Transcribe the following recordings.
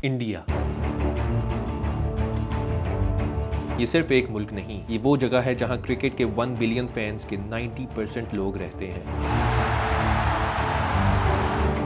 India. ये सिर्फ एक मुल्क नहीं, ये वो जगह है जहां क्रिकेट के 1 बिलियन फैंस के 90% लोग रहते हैं।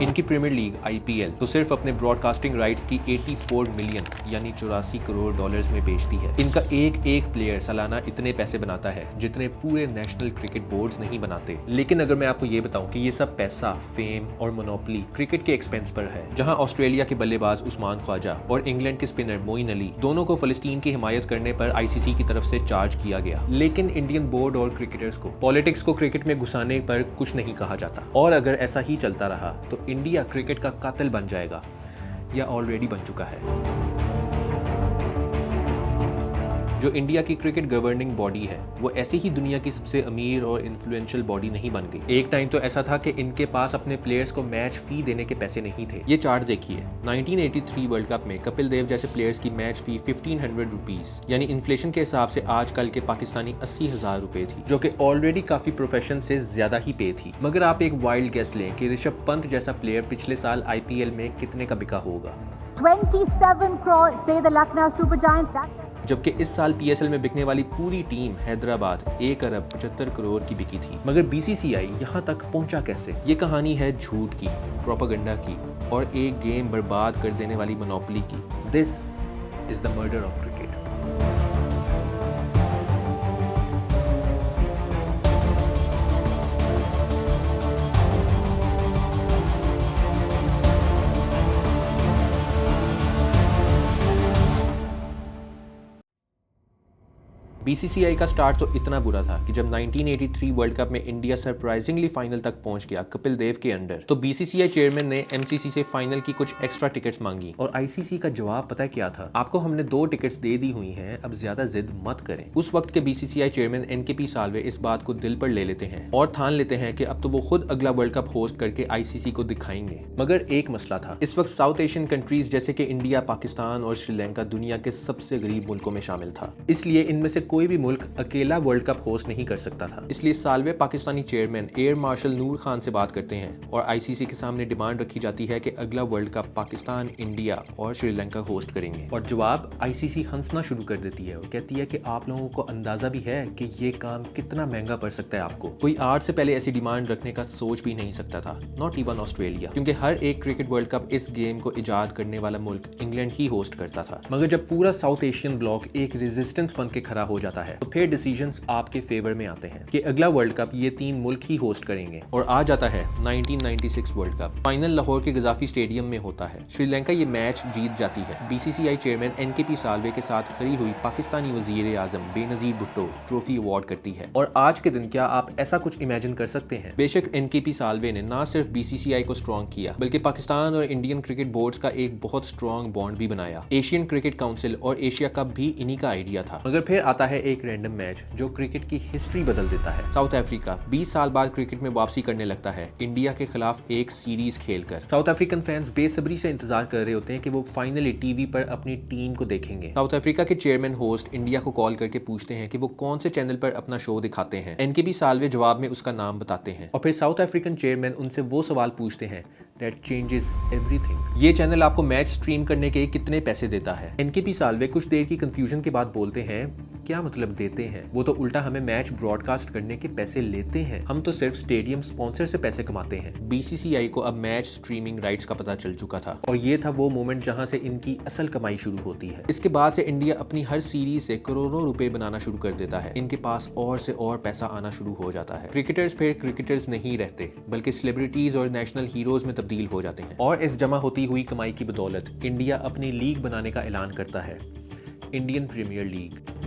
इनकी प्रीमियर लीग IPL तो सिर्फ अपने ब्रॉडकास्टिंग राइट्स की 84 मिलियन यानी 84 करोड़ डॉलर्स में बेचती है। इनका एक एक प्लेयर सालाना इतने पैसे बनाता है जितने पूरे नेशनल क्रिकेट बोर्ड्स नहीं बनाते। लेकिन अगर मैं आपको ये बताऊं कि ये सब पैसा, फेम और मोनोपोली क्रिकेट के एक्सपेंस पर है, जहां ऑस्ट्रेलिया के बल्लेबाज उस्मान ख्वाजा और इंग्लैंड के स्पिनर मोइन अली दोनों को फलस्तीन की हिमायत करने पर ICC की तरफ से चार्ज किया गया, लेकिन इंडियन बोर्ड और क्रिकेटर्स को पॉलिटिक्स को क्रिकेट में घुसाने पर कुछ नहीं कहा जाता। और अगर ऐसा ही चलता रहा तो इंडिया क्रिकेट का कातिल बन जाएगा या ऑलरेडी बन चुका है। जो इंडिया की क्रिकेट गवर्निंग बॉडी है वो ऐसे ही दुनिया की सबसे अमीर और इन्फ्लुएंशियल बॉडी नहीं बन गई। एक टाइम तो ऐसा था कि इनके पास अपने प्लेयर्स को मैच फी देने के पैसे नहीं थे। ये चार्ट देखिए, 1983 वर्ल्ड कप में कपिल देव जैसे प्लेयर्स की मैच फी 1500 रुपीज यानी इन्फ्लेशन के हिसाब से आजकल के पाकिस्तानी 80,000 रुपए थी, जो कि ऑलरेडी काफी प्रोफेशन से ज्यादा ही पे थी। मगर आप एक वाइल्ड गेस लें कि ऋषभ पंत जैसा प्लेयर पिछले साल IPL में कितने का बिका होगा। 27 crore say the Lucknow Super Giants. जबकि इस साल PSL में बिकने वाली पूरी टीम हैदराबाद 1 अरब 75 करोड़ की बिकी थी। मगर BCCI यहाँ तक पहुँचा कैसे? ये कहानी है झूठ की, प्रोपेगेंडा की और एक गेम बर्बाद कर देने वाली मोनोपोली की। This is the murder of cricket. BCCI का स्टार्ट तो इतना बुरा था कि जब 1983 वर्ल्ड कप में इंडिया सरप्राइजिंगली फाइनल तक पहुंच गया कपिल देव के अंडर, तो BCCI चेयरमैन ने MCC से फाइनल की कुछ एक्स्ट्रा टिकट्स मांगी और ICC का जवाब पता है क्या था? आपको हमने 2 टिकट्स दे दी हुई हैं, अब ज्यादा जिद मत करें। उस वक्त के BCCI चेयरमैन NKP साल्वे इस बात को दिल पर ले लेते हैं और ठान लेते हैं कि अब तो वो खुद अगला वर्ल्ड कप होस्ट करके ICC को दिखाएंगे। मगर एक मसला था, इस वक्त साउथ एशियन कंट्रीज जैसे कि इंडिया, पाकिस्तान और श्रीलंका दुनिया के सबसे गरीब मुल्कों में शामिल था, इसलिए इनमें से कोई भी मुल्क अकेला वर्ल्ड कप होस्ट नहीं कर सकता था। इसलिए Salve Pakistani chairman air marshal Noor Khan से बात करते हैं और ICC के सामने डिमांड रखी जाती है कि अगला वर्ल्ड कप पाकिस्तान, इंडिया और श्रीलंका होस्ट करेंगे। और जवाब ICC हंसना शुरू कर देती है और कहती है कि आप लोगों को अंदाजा भी है कि ये काम कितना महंगा पड़ सकता है आपको। कोई आज से पहले ऐसी डिमांड रखने का सोच भी नहीं सकता था, नॉट इवन ऑस्ट्रेलिया, क्योंकि हर एक क्रिकेट वर्ल्ड कप इस गेम को इजाद करने वाला मुल्क इंग्लैंड ही होस्ट करता था। मगर जब पूरा साउथ एशियन ब्लॉक एक रेजिस्टेंस बन के खड़ा हो जाता है तो फिर डिसीजंस आपके फेवर में आते हैं कि अगला वर्ल्ड कप ये 3 मुल्क ही होस्ट करेंगे। और आ जाता है 1996 वर्ल्ड कप। फाइनल लाहौर के गजाफी स्टेडियम में होता है। श्रीलंका ये मैच जीत जाती है। BCCI चेयरमैन NKP साल्वे के साथ खड़ी हुई पाकिस्तानी वजीर आजम बेनजीर भुट्टो ट्रॉफी अवार्ड करती है। और आज के दिन क्या आप ऐसा कुछ इमेजिन कर सकते हैं? बेशक NKP साल्वे ने ना सिर्फ BCCI को स्ट्रॉन्ग किया बल्कि पाकिस्तान और इंडियन क्रिकेट बोर्ड्स का एक बहुत स्ट्रॉन्ग बॉन्ड भी बनाया। एशियन क्रिकेट काउंसिल और एशिया कप भी इन्हीं का आइडिया था। मगर फिर आता है एक रैंडम मैच जो क्रिकेट की हिस्ट्री बदल देता है। साउथ अफ्रीका 20 साल बाद क्रिकेट में वापसी करने लगता है इंडिया के खिलाफ एक सीरीज खेलकर। साउथ अफ्रीकन फैंस बेसब्री से इंतजार कर रहे होते हैं कि वो फाइनली टीवी पर अपनी टीम को देखेंगे। साउथ अफ्रीका के चेयरमैन होस्ट इंडिया को कॉल करके पूछते हैं कि वो कौन से चैनल पर अपना शो दिखाते हैं। NKP साल्वे जवाब में उसका नाम बताते हैं और फिर साउथ अफ्रीकन चेयरमैन उनसे वो सवाल पूछते हैं That changes everything. ये चैनल आपको मैच स्ट्रीम करने के कितने पैसे देता है? NKP साल्वे कुछ देर की कंफ्यूजन के बाद बोलते हैं, क्या मतलब देते हैं? वो तो उल्टा हमें मैच ब्रॉडकास्ट करने के पैसे लेते हैं। हम तो सिर्फ स्टेडियम स्पॉन्सर से पैसे कमाते हैं। BCCI को अब मैच स्ट्रीमिंग राइट्स का पता चल चुका था और ये था वो मोमेंट जहां से इनकी असल कमाई शुरू होती है। इसके बाद से इंडिया अपनी हर सीरीज से करोड़ों रुपए बनाना शुरू कर देता है। इनके पास और से और पैसा आना शुरू हो जाता है। क्रिकेटर्स फिर क्रिकेटर्स नहीं रहते बल्कि सेलिब्रिटीज और नेशनल हीरोज में तब्दील हो जाते हैं। और इस जमा होती हुई कमाई की बदौलत इंडिया अपनी लीग बनाने का ऐलान करता है, इंडियन प्रीमियर लीग।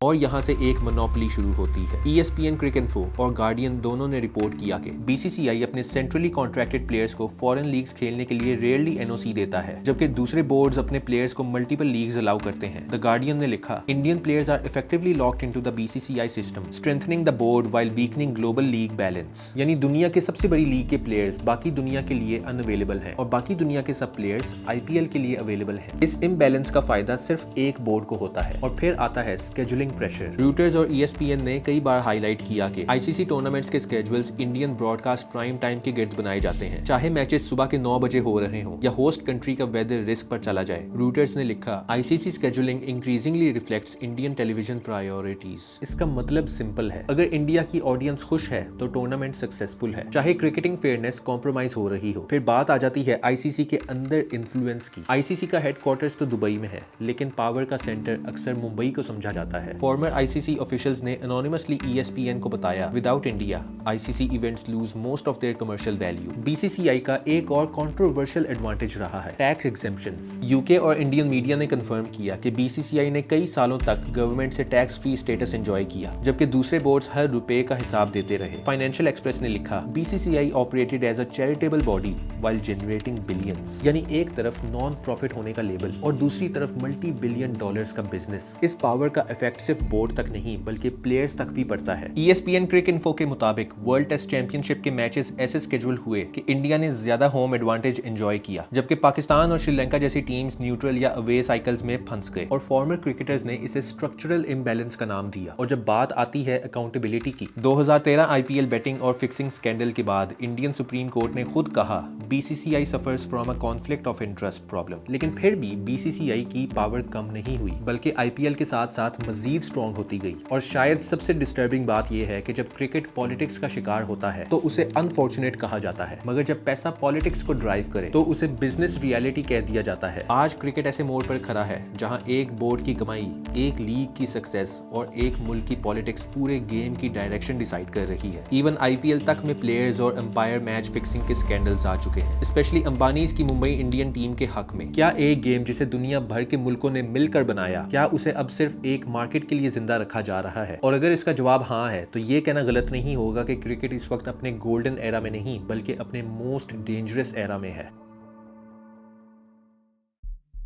और यहाँ से एक मोनोपोली शुरू होती है। ESPN क्रिकेइन्फो और गार्डियन दोनों ने रिपोर्ट किया कि BCCI अपने सेंट्रली कॉन्ट्रैक्टेड प्लेयर्स को फॉरेन लीग्स खेलने के लिए रेयरली NOC देता है, जबकि दूसरे बोर्ड्स अपने प्लेयर्स को मल्टीपल लीग्स अलाउ करते हैं। द गार्डियन ने लिखा, Indian players are effectively locked into the BCCI system, strengthening the board while weakening global league balance. यानी दुनिया के सबसे बड़ी लीग के प्लेयर्स बाकी दुनिया के लिए अनअवेलेबल हैं और बाकी दुनिया के सब प्लेयर्स IPL के लिए अवेलेबल हैं। इस इम्बैलेंस का फायदा सिर्फ एक बोर्ड को होता है। और फिर आता है स्केजुलिंग बिल्डिंग प्रेशर। रूटर्स और ESPN ने कई बार हाईलाइट किया कि ICC टूर्नामेंट्स के schedules Indian broadcast prime time के गिर्द बनाए जाते हैं, चाहे मैचेस सुबह के 9 बजे हो रहे हों या होस्ट कंट्री का वेदर रिस्क पर चला जाए। रूटर्स ने लिखा, ICC scheduling increasingly reflects Indian television priorities। इसका मतलब सिंपल है, अगर इंडिया की ऑडियंस खुश है तो टूर्नामेंट सक्सेसफुल है, चाहे क्रिकेटिंग फेयरनेस कॉम्प्रोमाइज हो रही हो। फिर बात आ जाती है ICC के अंदर इन्फ्लुएंस की। ICC का हेडक्वार्टर्स तो दुबई में है, लेकिन पावर का सेंटर अक्सर मुंबई को समझा जाता है। फॉर्मर ICC ऑफिशियल्स ने एनोनिमसली ESPN को बताया, without India ICC events lose most of their commercial value. BCCI का एक और कंट्रोवर्शियल एडवांटेज रहा है, टैक्स एग्जेम्पशंस। यूके और इंडियन मीडिया ने कंफर्म किया कि BCCI ने कई सालों तक गवर्नमेंट से टैक्स फ्री स्टेटस एंजॉय किया, जबकि दूसरे बोर्ड्स हर रुपए का हिसाब देते रहे। फाइनेंशियल एक्सप्रेस ने लिखा, BCCI operated as a charitable body while generating billions. यानी एक तरफ नॉन प्रॉफिट होने का लेबल और दूसरी तरफ मल्टी बिलियन डॉलर्स का बिजनेस। इस पावर का इफेक्ट सिर्फ बोर्ड तक नहीं बल्कि प्लेयर्स तक भी पड़ता है। ESPN क्रिक इन्फो के मुताबिक वर्ल्ड टेस्ट चैंपियनशिप के मैचेस ऐसे स्केड्यूल हुए कि इंडिया ने ज्यादा होम एडवांटेज एंजॉय किया, जबकि पाकिस्तान और श्रीलंका जैसी टीम्स न्यूट्रल या अवे साइकिल्स में फंस गए। और फॉर्मर क्रिकेटर्स ने इसे स्ट्रक्चरल इम्बैलेंस का नाम दिया। और जब बात आती है अकाउंटेबिलिटी की, 2013 IPL बैटिंग और फिक्सिंग स्कैंडल के बाद इंडियन सुप्रीम कोर्ट ने खुद कहा, BCCI suffers from a conflict of interest problem. लेकिन फिर भी BCCI की पावर कम नहीं हुई, बल्कि IPL के साथ साथ मजीद स्ट्रॉन्ग होती गई। और शायद सबसे डिस्टर्बिंग बात यह है कि जब क्रिकेट पॉलिटिक्स का शिकार होता है तो उसे अनफॉर्चुनेट कहा जाता है, मगर जब पैसा पॉलिटिक्स को ड्राइव करे तो उसे बिजनेस रियलिटी कह दिया जाता है। आज क्रिकेट ऐसे मोड़ पर खड़ा है जहां एक बोर्ड की कमाई, एक लीग की सक्सेस और एक मुल्क की पॉलिटिक्स पूरे गेम की डायरेक्शन डिसाइड कर रही है। इवन IPL तक में प्लेयर्स और अंपायर मैच फिक्सिंग के स्कैंडल्स आ चुके हैं, स्पेशली अंबानीज की मुंबई इंडियन टीम के हक में। क्या एक गेम जिसे दुनिया भर के मुल्कों ने मिलकर बनाया, क्या उसे अब सिर्फ एक मार्केट के लिए जिंदा रखा जा रहा है? और अगर इसका जवाब हाँ है तो ये कहना गलत नहीं होगा कि क्रिकेट इस वक्त अपने गोल्डन एरा में नहीं बल्कि अपने मोस्ट डेंजरस एरा में है।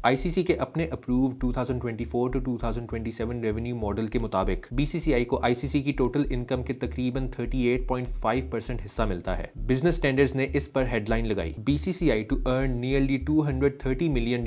ICC के अपने अप्रूव 2024 टू 2027 रेवेन्यू मॉडल के मुताबिक BCCI को ICC की टोटल इनकम के तकरीबन 38.5% हिस्सा मिलता है। बिजनेस स्टैंडर्ड्स ने इस पर हेडलाइन लगाई, BCCI to earn nearly $230 million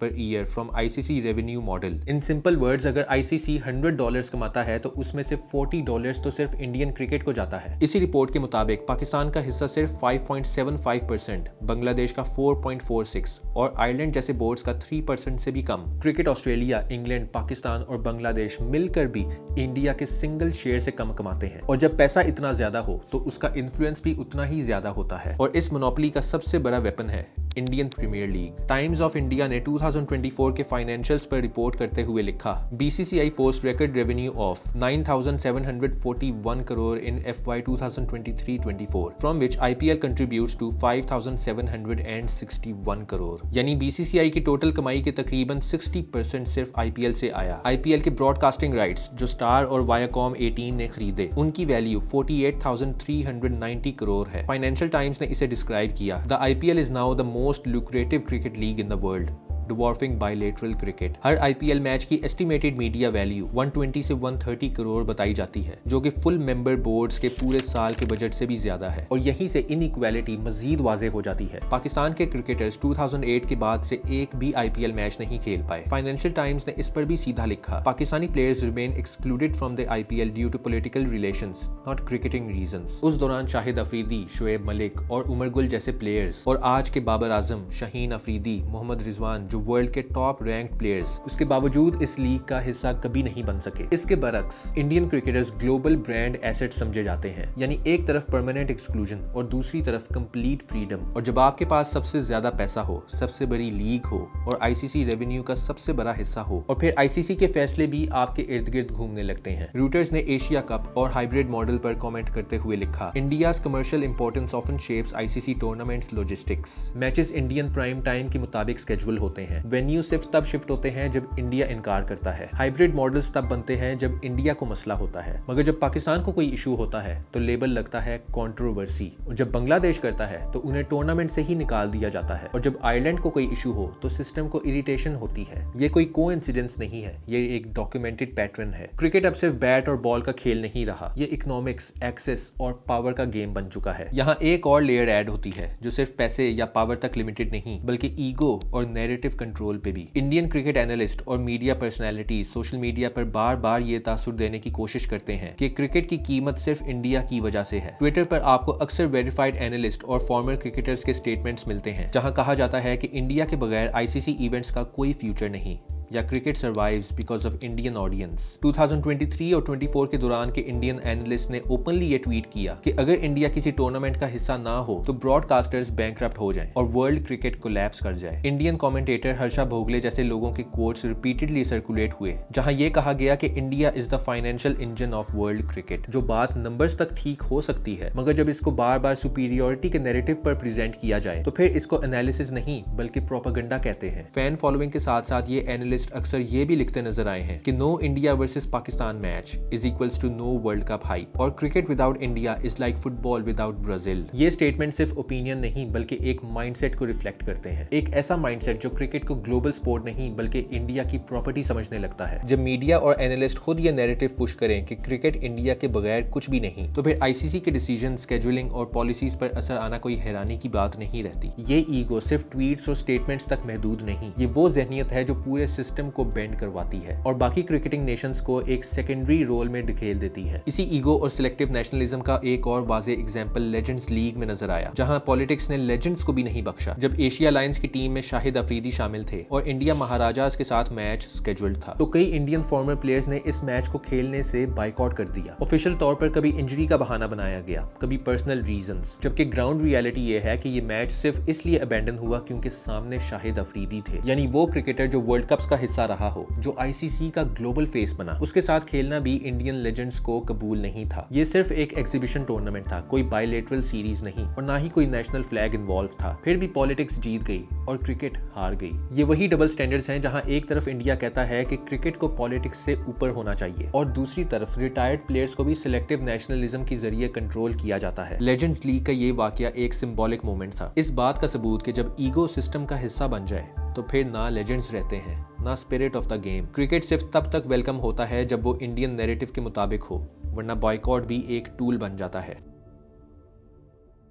per year from ICC revenue model. In simple words, अगर ICC $100 कमाता है तो उसमें से $40 तो सिर्फ इंडियन क्रिकेट को जाता है। इसी रिपोर्ट के मुताबिक पाकिस्तान का हिस्सा सिर्फ 5.75%, बांग्लादेश का 4.46 और आयरलैंड जैसे बोर्ड्स 3% से भी कम। क्रिकेट ऑस्ट्रेलिया, इंग्लैंड, पाकिस्तान और बांग्लादेश मिलकर भी इंडिया के सिंगल शेयर से कम कमाते हैं। और जब पैसा इतना ज्यादा हो तो उसका इन्फ्लुएंस भी उतना ही ज्यादा होता है। और इस मोनोपोली का सबसे बड़ा वेपन है Indian Premier League. Times of India ने 2024 के फाइनेंशियल्स पर रिपोर्ट करते हुए लिखा, BCCI post record revenue of 9,741 crore in FY 2023-24, from which IPL contributes to 5,761 crore. यानी BCCI की टोटल कमाई के तकरीबन 60% सिर्फ IPL से आया। IPL के ब्रॉडकास्टिंग राइट्स जो स्टार और वायाकॉम 18 ने खरीदे, उनकी वैल्यू 48,390 करोड़ है। फाइनेंशियल टाइम्स ने इसे डिस्क्राइब किया, the IPL is now the most lucrative cricket league in the world, dwarfing bilateral cricket। Her IPL match की एस्टिमेटेड मीडिया वैल्यू 120 से 130 करोड़ बताई जाती है, जो कि फुल मेंबर बोर्ड्स के पूरे साल के बजट से भी ज्यादा है। और यहीं से इनइक्वालिटी मजीद वाज़ेह हो जाती है। पाकिस्तान के क्रिकेटर्स 2008 के बाद से एक भी IPL मैच नहीं खेल पाए। फाइनेंशियल टाइम्स ने इस पर भी सीधा लिखा, Pakistani players remain excluded from the IPL due to political relations, not cricketing reasons. उस दौरान शाहिद अफरीदी, शुएब मलिक और उमर गुल जैसे प्लेयर्स और आज के बाबर आजम, शाहीन अफरीदी, मोहम्मद रिजवान जो वर्ल्ड के टॉप रैंक प्लेयर्स, उसके बावजूद इस लीग का हिस्सा कभी नहीं बन सके। इसके बरक्स Indian cricketers global brand asset समझे जाते हैं, यानी एक तरफ परमानेंट एक्सक्लूजन और दूसरी तरफ कंप्लीट फ्रीडम। और जब आपके पास सबसे ज्यादा पैसा हो, सबसे बड़ी लीग हो और ICC रेवेन्यू का सबसे बड़ा हिस्सा हो, और फिर ICC के फैसले भी आपके इर्द गिर्द घूमने लगते हैं। रूटर्स ने एशिया कप और हाइब्रिड मॉडल पर कमेंट करते हुए लिखा, India's commercial importance often shapes ICC tournaments logistics. Matches Indian prime time के मुताबिक स्केड्यूल होते हैं। वेन्यू सिर्फ तब शिफ्ट होते हैं जब इंडिया इनकार करता है। हाइब्रिड मॉडल्स तब बनते हैं जब इंडिया को मसला होता है, मगर जब पाकिस्तान को कोई इशू होता है तो लेबल लगता है कंट्रोवर्सी। और जब बांग्लादेश करता है तो उन्हें टूर्नामेंट से ही निकाल दिया जाता है। और जब आयरलैंड को कोई इशू हो तो सिस्टम को इरिटेशन होती है। ये कोई कोइंसिडेंस नहीं है, ये एक डॉक्यूमेंटेड पैटर्न है। क्रिकेट अब सिर्फ बैट और बॉल का खेल नहीं रहा, ये इकोनॉमिक्स, एक्सेस और पावर का गेम बन चुका है। यहाँ एक और लेयर ऐड होती है जो सिर्फ पैसे या पावर तक लिमिटेड नहीं बल्कि ईगो और नैरेटिव कंट्रोल पे भी। इंडियन क्रिकेट एनालिस्ट और मीडिया पर्सनैलिटीज सोशल मीडिया पर बार बार ये तासुर देने की कोशिश करते हैं कि क्रिकेट की कीमत सिर्फ इंडिया की वजह से है। ट्विटर पर आपको अक्सर वेरीफाइड एनालिस्ट और फॉर्मर क्रिकेटर्स के स्टेटमेंट्स मिलते हैं जहां कहा जाता है कि इंडिया के बगैर आईसीसी इवेंट्स का कोई फ्यूचर नहीं या cricket survives because of Indian audience. 2023 और 24 के दौरान के इंडियन एनालिस्ट ने ओपनली ये ट्वीट किया कि अगर इंडिया किसी टूर्नामेंट का हिस्सा ना हो तो ब्रॉडकास्टर्स बैंकरप्ट हो जाएं और वर्ल्ड क्रिकेट कोलैप्स कर जाए। इंडियन कमेंटेटर हर्षा भोगले जैसे लोगों के कोट्स रिपीटेडली सर्कुलेट हुए जहां ये कहा गया कि India is the financial engine of world cricket. जो बात नंबर्स तक ठीक हो सकती है, मगर जब इसको बार बार सुपीरियोरिटी के नैरेटिव पर प्रेजेंट किया जाए तो फिर इसको एनालिसिस नहीं बल्कि प्रोपेगेंडा कहते हैं। फैन फॉलोइंग के साथ साथ ये एनालिस्ट अक्सर ये भी लिखते नजर आए हैं कि no India versus Pakistan match is equals to no world cup hype और cricket without India is like football without Brazil. ये स्टेटमेंट सिर्फ ओपिनियन नहीं बल्कि एक माइंडसेट को रिफ्लेक्ट करते हैं, एक ऐसा माइंडसेट जो क्रिकेट को ग्लोबल स्पोर्ट नहीं बल्कि इंडिया की प्रॉपर्टी समझने लगता है। जब मीडिया और एनालिस्ट खुद ये नैरेटिव पुश करें कि क्रिकेट इंडिया के बगैर कुछ भी नहीं, तो फिर आईसीसी के डिसीजन, स्केड्यूलिंग और पॉलिसीज पर असर आना कोई हैरानी की बात नहीं रहती। ये ईगो सिर्फ ट्वीट्स और स्टेटमेंट्स तक महदूद नहीं, ये वो जहनियत है जो पूरे सिस्टम को बेंड करवाती है और बाकी क्रिकेटिंग नेशंस को एक सेकेंडरी रोल में ढकेल देती है। इसी ईगो और सिलेक्टिव नेशनलिज्म का एक और वाज़े एग्जांपल लेजेंड्स लीग में नजर आया, जहां पॉलिटिक्स ने लेजेंड्स को भी नहीं बख्शा। जब एशिया लायंस की टीम में शाहिद अफरीदी शामिल थे और इंडिया महाराजास के साथ मैच स्केड्यूल्ड था, तो कई इंडियन फॉर्मर प्लेयर्स ने इस मैच को खेलने से बाइकआउट कर दिया। ऑफिशियल तौर पर कभी इंजरी का बहाना बनाया गया, कभी पर्सनल रीजंस, जबकि ग्राउंड रियलिटी ये है कि ये मैच सिर्फ इसलिए अबैंडन हुआ क्योंकि सामने शाहिद अफरीदी थे, यानी वो क्रिकेटर जो वर्ल्ड कप्स का हिस्सा रहा हो, जो आईसीसी का ग्लोबल फेस बना। उसके साथ खेलना भी इंडियन लेजेंड्स को कबूल नहीं था। ये सिर्फ एक एग्जीबिशन टूर्नामेंट था, कोई बायलैटरल सीरीज नहीं और ना ही कोई नेशनल फ्लैग इन्वॉल्व था। फिर भी पॉलिटिक्स जीत गई और क्रिकेट हार गई। ये वही डबल स्टैंडर्ड्स हैं जहां एक तरफ इंडिया कहता है कि क्रिकेट को पॉलिटिक्स से ऊपर होना चाहिए और दूसरी तरफ रिटायर्ड प्लेयर्स को भी सिलेक्टिव नेशनलिज्म के जरिए कंट्रोल किया जाता है। लेजेंड्स लीग का ये वाकया एक सिंबॉलिक मोमेंट था, इस बात का सबूत कि जब ईगो सिस्टम का हिस्सा बन जाए तो फिर ना लेजेंड्स रहते हैं ना spirit of the game. Cricket सिर्फ तब तक वेलकम होता है जब वो इंडियन नैरेटिव के मुताबिक हो, वरना बॉयकॉट भी एक टूल बन जाता है।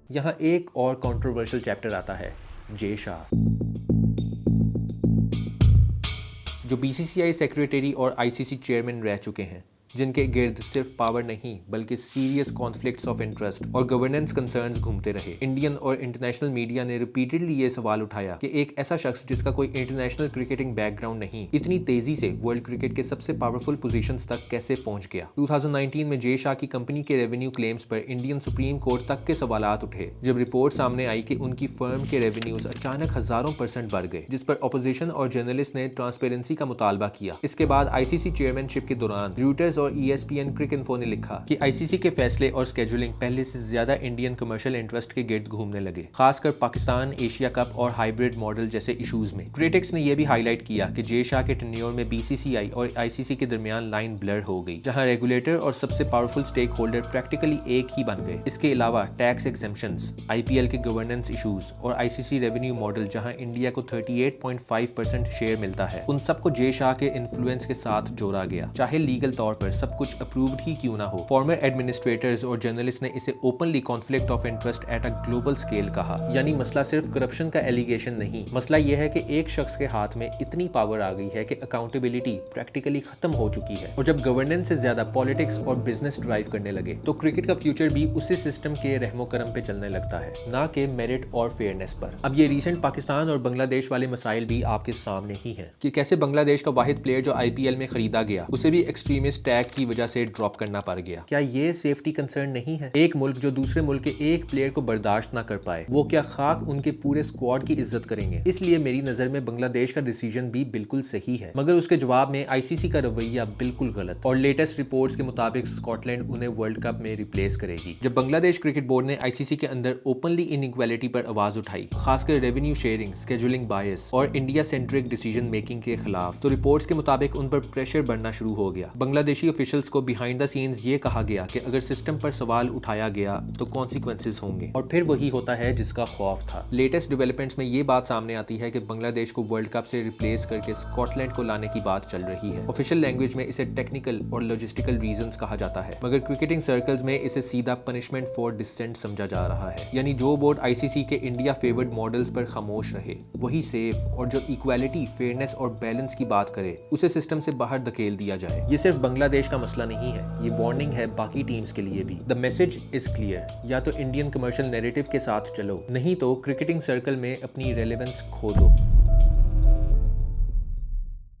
यहाँ एक और कंट्रोवर्शियल चैप्टर आता है, जे शाह, जो बीसीसीआई सेक्रेटरी और आईसीसी चेयरमैन रह चुके हैं, जिनके गिर्द सिर्फ पावर नहीं बल्कि सीरियस कॉन्फ्लिक्ट्स ऑफ इंटरेस्ट और गवर्नेंस कंसर्न्स घूमते रहे। इंडियन और इंटरनेशनल मीडिया ने रिपीटेडली ये सवाल उठाया कि एक ऐसा शख्स जिसका कोई इंटरनेशनल क्रिकेटिंग बैकग्राउंड नहीं, इतनी तेजी से वर्ल्ड क्रिकेट के सबसे पावरफुल पोजीशंस तक कैसे पहुंच गया। 2019 में जे शाह की कंपनी के रेवेन्यू क्लेम्स पर इंडियन सुप्रीम कोर्ट तक के सवालात उठे, जब रिपोर्ट सामने आई कि उनकी फर्म के रेवेन्यूज अचानक हजारों % बढ़ गए, जिस पर अपोजिशन और जर्नलिस्ट ने ट्रांसपेरेंसी का मुतालबा किया। इसके बाद आईसीसी चेयरमैनशिप के दौरान रॉयटर्स और ESPN क्रिकइन्फो ने लिखा कि आईसीसी के फैसले और स्केड्यूलिंग पहले से ज्यादा इंडियन कमर्शियल इंटरेस्ट के गिर्द घूमने लगे, खासकर पाकिस्तान, एशिया कप और हाइब्रिड मॉडल जैसे इश्यूज में। क्रिटिक्स ने यह भी हाईलाइट किया कि जे शाह के टेन्योर में बीसीसीआई और आईसीसी के दरमियान लाइन ब्लर हो गई, जहां रेगुलेटर और सबसे पावरफुल स्टेक होल्डर प्रैक्टिकली एक ही बन गए। इसके अलावा टैक्स एग्जेम्पशंस, आईपीएल के गवर्नेंस इश्यूज और आईसीसी रेवेन्यू मॉडल, जहां इंडिया को 38.5% शेयर मिलता है, उन सबको जे शाह के इन्फ्लुएंस के साथ जोड़ा गया, चाहे लीगल तौर पर सब कुछ अप्रूव्ड ही क्यों ना हो। फॉर्मर एडमिनिस्ट्रेटर्स और जर्नलिस्ट ने इसे openly conflict of interest at a global scale कहा। यानी मसला सिर्फ करप्शन का एलिगेशन नहीं, मसला यह है कि एक शख्स के हाथ में इतनी पावर आ गई है कि अकाउंटेबिलिटी प्रैक्टिकली खत्म हो चुकी है, और जब गवर्नेंस से ज्यादा पॉलिटिक्स और बिजनेस ड्राइव करने लगे तो क्रिकेट का फ्यूचर भी उसी सिस्टम के रहमो करम पे चलने लगता है, ना कि मेरिट और फेयरनेस पर। अब ये रिसेंट पाकिस्तान और बांग्लादेश वाले मसाइल भी आपके सामने ही हैं कि कैसे बांग्लादेश का वाहिद प्लेयर जो आईपीएल में खरीदा गया, उसे भी एक्सट्रीमिस्ट टैग की वजह से ड्रॉप करना पड़ गया। क्या ये सेफ्टी कंसर्न नहीं है? एक मुल्क जो दूसरे मुल्क के एक प्लेयर को बर्दाश्त ना कर पाए, वो क्या खाक उनके पूरे स्क्वाड की इज्जत करेंगे? इसलिए मेरी नजर में बांग्लादेश का डिसीजन भी बिल्कुल सही है, मगर उसके जवाब में आईसीसी का रवैया बिल्कुल गलत, और लेटेस्ट रिपोर्ट्स के मुताबिक स्कॉटलैंड उन्हें वर्ल्ड कप में रिप्लेस करेगी। जब बांग्लादेश क्रिकेट बोर्ड ने आईसीसी के अंदर ओपनली इनइक्वालिटी पर आवाज उठाई, खासकर रेवेन्यू शेयरिंग, स्केड्यूलिंग बायस और इंडिया सेंट्रिक डिसीजन मेकिंग के खिलाफ, तो रिपोर्ट्स के मुताबिक उन पर प्रेशर बढ़ना शुरू हो गया। बांग्लादेशी ऑफिशियल्स को बिहाइंड द सीन्स ये कहा गया कि अगर सिस्टम पर सवाल उठाया गया तो कॉन्सिक्वेंसेस होंगे, और फिर वही होता है जिसका खौफ था। लेटेस्ट डेवलपमेंट्स में ये बात सामने आती है कि बांग्लादेश को वर्ल्ड कप से रिप्लेस करके स्कॉटलैंड को लाने की बात चल रही है। ऑफिशियल लैंग्वेज में इसे टेक्निकल और लॉजिस्टिकल रीजंस कहा जाता है, मगर क्रिकेटिंग सर्कल्स में इसे सीधा पनिशमेंट फॉर डिसेंट समझा जा रहा है। यानी जो बोर्ड आईसीसी के इंडिया फेवर्ड मॉडल्स पर खामोश रहे, वही सेफ और जो इक्वालिटी, फेयरनेस और बैलेंस की बात करे, उसे सिस्टम से बाहर धकेल दिया जाए। ये सिर्फ बांग्लादेश का मसला नहीं है, ये वार्निंग है बाकी टीम्स के लिए भी। द मैसेज इज क्लियर, या तो इंडियन कमर्शियल नैरेटिव के साथ चलो, नहीं तो क्रिकेटिंग सर्कल में अपनी रेलेवेंस खो दो।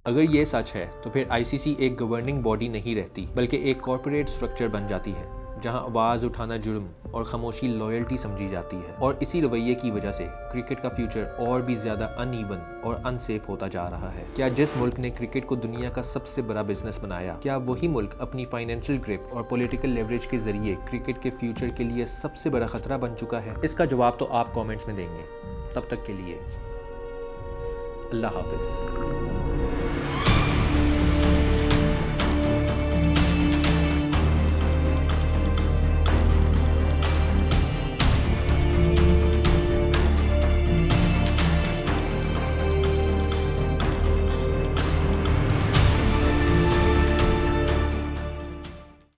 अगर ये सच है तो फिर आईसीसी एक गवर्निंग बॉडी नहीं रहती, बल्कि एक कॉर्पोरेट स्ट्रक्चर बन जाती है, जहां आवाज़ उठाना जुर्म और खामोशी लॉयल्टी समझी जाती है। और इसी रवैये की वजह से क्रिकेट का फ्यूचर और भी ज़्यादा अनइवन और अनसेफ होता जा रहा है। क्या जिस मुल्क ने क्रिकेट को दुनिया का सबसे बड़ा बिजनेस बनाया, क्या वही मुल्क अपनी फाइनेंशियल ग्रिप और पॉलिटिकल लेवरेज के जरिए क्रिकेट के फ्यूचर के लिए सबसे बड़ा खतरा बन चुका है? इसका जवाब तो आप कॉमेंट्स में देंगे। तब तक के लिए अल्लाह हाफिज़।